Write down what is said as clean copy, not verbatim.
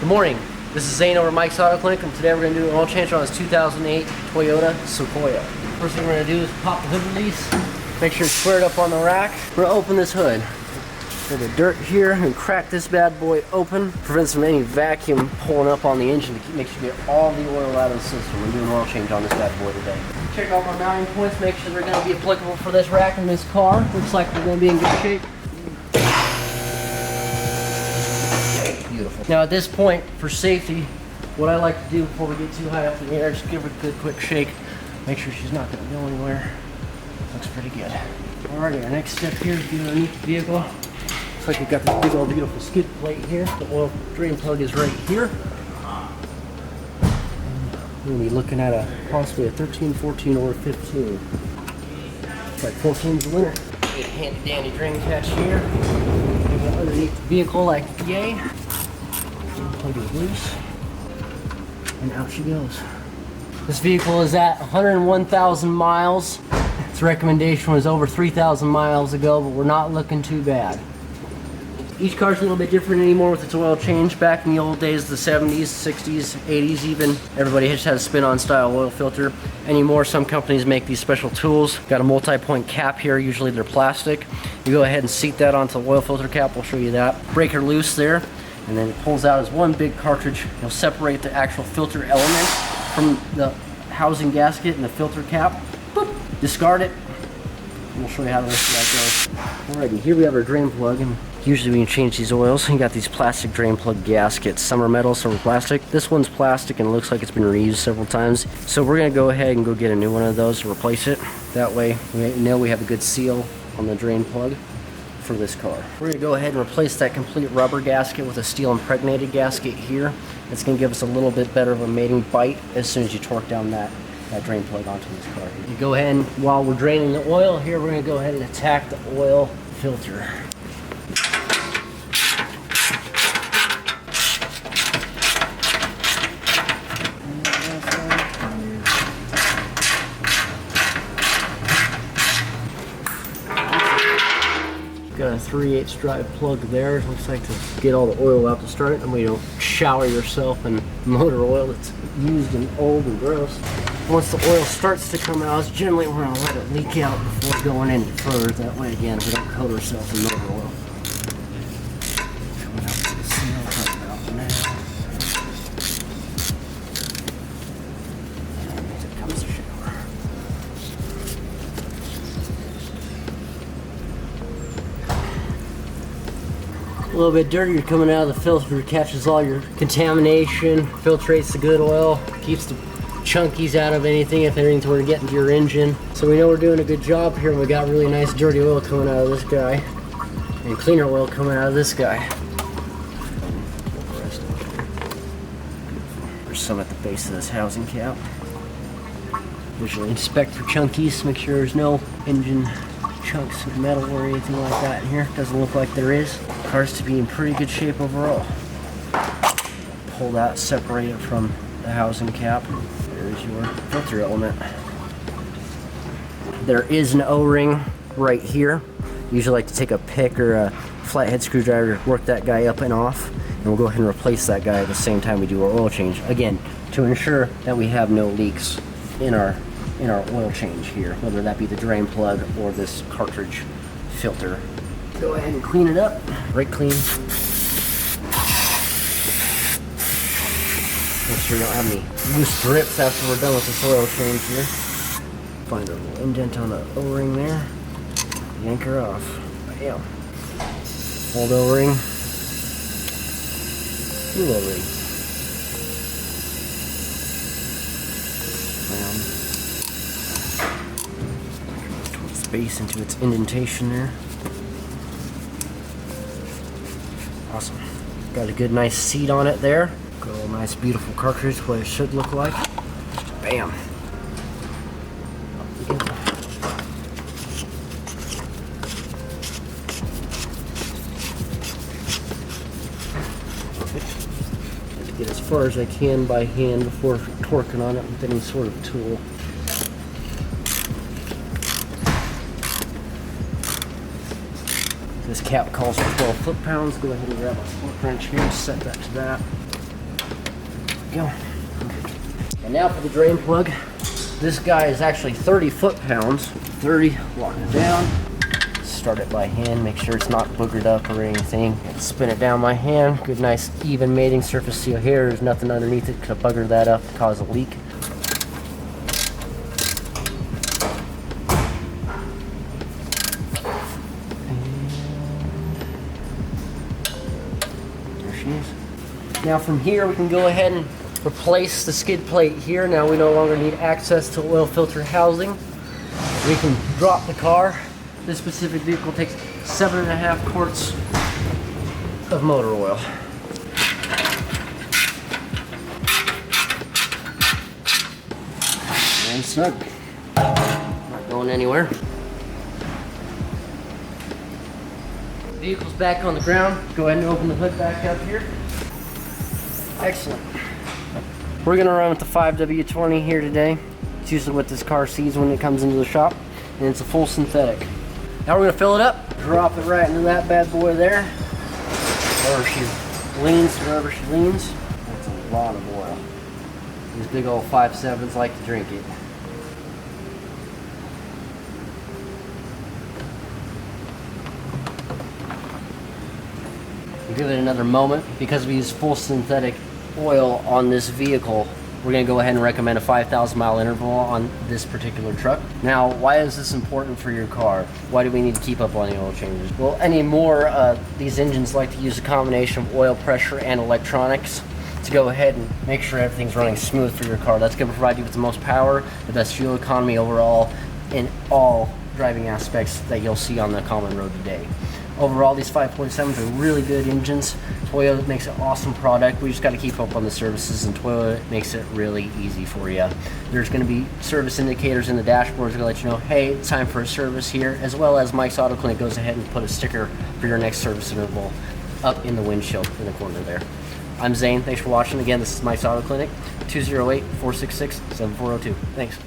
Good morning, this is Zane over at Mike's Auto Clinic, and today we're going to do an oil change on this 2008 Toyota Sequoia. First thing we're going to do is pop the hood release, make sure it's squared up on the rack. We're going to open this hood. Get the dirt here and crack this bad boy open. Prevents from any vacuum pulling up on the engine to make sure you get all the oil out of the system. We're doing an oil change on this bad boy today. Check out my mounting points, make sure they're going to be applicable for this rack and this car. Looks like they're going to be in good shape. Beautiful. Now at this point, for safety, what I like to do before we get too high up in the air, just give her a good quick shake. Make sure she's not going to go anywhere. Looks pretty good. Alrighty, our next step here is get underneath the vehicle. Looks like we've got this big old beautiful skid plate here. The oil drain plug is right here. We're going to be looking at possibly a 13, 14, or 15. It's like 14's the winner. Get a handy dandy drain catch here. Underneath the vehicle like yay. Plug is loose. And out she goes. This vehicle is at 101,000 miles. Its recommendation was over 3,000 miles ago, but we're not looking too bad. Each car's a little bit different anymore with its oil change. Back in the old days, the 70s, 60s, 80s even, everybody just had a spin-on style oil filter. Anymore, some companies make these special tools. Got a multi-point cap here, usually they're plastic. You go ahead and seat that onto the oil filter cap, we'll show you that. Break her loose there, and then it pulls out as one big cartridge. You'll separate the actual filter element from the housing gasket and the filter cap. Boop. Discard it. We'll show you how the rest of that goes. Alrighty, here we have our drain plug, and usually when you change these oils, you got these plastic drain plug gaskets. Some are metal, some are plastic. This one's plastic and it looks like it's been reused several times. So we're gonna go ahead and go get a new one of those to replace it. That way we know we have a good seal on the drain plug for this car. We're gonna go ahead and replace that complete rubber gasket with a steel impregnated gasket here. It's gonna give us a little bit better of a mating bite as soon as you torque down that drain plug onto this car. You go ahead and while we're draining the oil here, we're gonna go ahead and attack the oil filter. Got a 3/8 drive plug there. Looks like to get all the oil out to start it, and we don't shower yourself in motor oil that's used and old and gross. Once the oil starts to come out, generally we're gonna let it leak out before going any further. That way, again, we don't coat ourselves in motor oil. Coming out to the seal right about now. And here comes the shower. A little bit dirtier coming out of the filter, catches all your contamination, filtrates the good oil, keeps the chunkies out of anything if anything's were to get into your engine. So we know we're doing a good job here, and we got really nice dirty oil coming out of this guy and cleaner oil coming out of this guy. There's some at the base of this housing cap. Visually inspect for chunkies, make sure there's no engine chunks of metal or anything like that in here. Doesn't look like there is. Car's to be in pretty good shape overall. Pull that, separate it from the housing cap. There's your filter element. There is an O-ring right here. Usually like to take a pick or a flathead screwdriver, work that guy up and off, and we'll go ahead and replace that guy at the same time we do our oil change. Again, to ensure that we have no leaks in our oil change here, whether that be the drain plug or this cartridge filter. Go ahead and clean it up, right clean. Make sure you don't have any loose grips after we're done with this oil change here. Find a little indent on the O-ring there. Yank her off. Bam. Old O-ring. New O-ring. Bam. Space into its indentation there. Awesome. Got a good nice seat on it there. Got a nice beautiful cartridge, what it should look like. Bam. Get as far as I can by hand before torquing on it with any sort of tool. This cap calls for 12 foot-pounds. Go ahead and grab a torque wrench here and set that to that. go. And now for the drain plug. This guy is actually 30 foot-pounds. 30, lock it down. Start it by hand, make sure it's not boogered up or anything. Spin it down by hand. Good, nice, even mating surface seal here. There's nothing underneath it to bugger that up, cause a leak. There she is. Now from here, we can go ahead and replace the skid plate here. Now we no longer need access to oil filter housing. We can drop the car. This specific vehicle takes 7.5 quarts of motor oil. And snug. Not going anywhere. Vehicle's back on the ground. Go ahead and open the hood back up here. Excellent. We're gonna run with the 5W20 here today. It's usually what this car sees when it comes into the shop, and it's a full synthetic. Now we're gonna fill it up, drop it right into that bad boy there. Wherever she leans. That's a lot of oil. These big old 5.7s like to drink it. We'll give it another moment. Because we use full synthetic oil on this vehicle, we're going to go ahead and recommend a 5,000 mile interval on this particular truck. Now, why is this important for your car? Why do we need to keep up on the oil changes? Well, anymore, these engines like to use a combination of oil pressure and electronics to go ahead and make sure everything's running smooth for your car. That's going to provide you with the most power, the best fuel economy overall, in all driving aspects that you'll see on the common road today. Overall, these 5.7s are really good engines. Toyota makes an awesome product. We just got to keep up on the services, and Toyota makes it really easy for you. There's going to be service indicators in the dashboard to let you know, hey, it's time for a service here, as well as Mike's Auto Clinic goes ahead and put a sticker for your next service interval up in the windshield in the corner there. I'm Zane. Thanks for watching. Again, this is Mike's Auto Clinic, 208-466-7402. Thanks.